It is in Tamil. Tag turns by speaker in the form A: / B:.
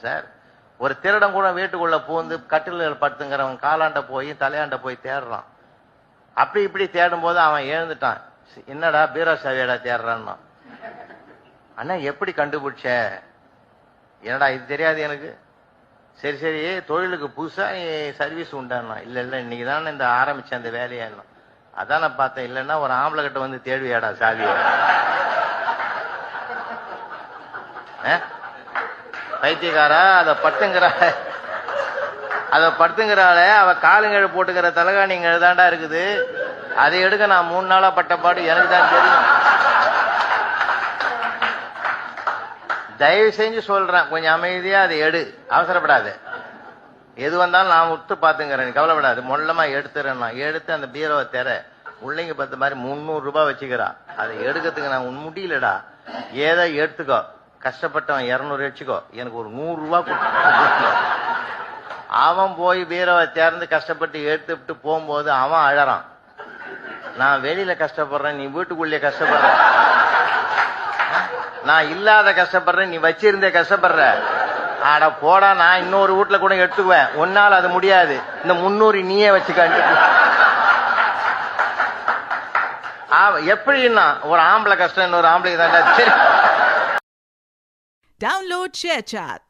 A: சார், ஒரு திருடன் கூட வீட்டுக்குள்ள பூந்து கட்டில்கள் படுத்துங்கிறவன் காலாண்ட போய் தலையாண்ட போய் தேடுறான். அப்படி இப்படி தேடும் போது அவன் எழுந்துட்டான். என்னடா பீரோ சாவியடா தேடுறான்னா. அண்ணா எப்படி கண்டுபிடிச்ச? என்னடா இது தெரியாது எனக்கு. சரி சரி, தொழிலுக்கு புதுசா சர்வீஸ் உண்டானா? இல்ல இல்ல, இன்னைக்கு தானே இந்த ஆரம்பிச்சேன் அந்த வேலையா. அதான் நான் பார்த்தேன். இல்லைன்னா ஒரு ஆம்பளை கிட்ட வந்து தேடுவியாடா சாவிய? பைத்தியக்காரா, அதை படுத்துங்கிறாள அவ காலுங்கழு போட்டுக்கிற தலகாணிங்க தாண்டா இருக்குது. அதை எடுக்க நான் 3 நாளா பட்டப்பாடு எனக்கு தான் தெரியும். தயவு செஞ்சு சொல்றேன், கொஞ்சம் அமைதியா அதை எடு, அவசரப்படாது. எது வந்தாலும் நான் விட்டு பாத்துங்கிறேன், கவலைப்படாது. மொல்லமா எடுத்துறேன். எடுத்து அந்த பீரோவை தெர பிள்ளைங்க 10 மாதிரி 300 ரூபாய் வச்சுக்கிறா. அதை எடுக்கிறதுக்கு நான் முடியலடா. ஏதோ எடுத்துக்கோ, கஷ்டப்பட்டவன் 200 வச்சுக்கோ, எனக்கு ஒரு 100 ரூபாய் கொடுத்து. அவன் போய் பீரோவை தேர்ந்து கஷ்டப்பட்டு எடுத்துட்டு போகும்போது அவன் அழறான். நான் வெளியில கஷ்டப்படுறேன், நீ வீட்டுக்குள்ளே கஷ்டப்படுற. நான் இல்லாத கஷ்டப்படுறேன், நீ வச்சிருந்தே கஷ்டப்படுற. ஆட போடா, நான் இன்னொரு வீட்டுல கூட எடுத்துக்குவேன், ஒன்னால அது முடியாது. இந்த 300 நீயே வச்சுக்காண்டு. எப்படின்னா ஒரு ஆம்பளை கஷ்டம் இன்னொரு ஆம்பளைக்கு தாண்டா. சரி,
B: download ShareChat.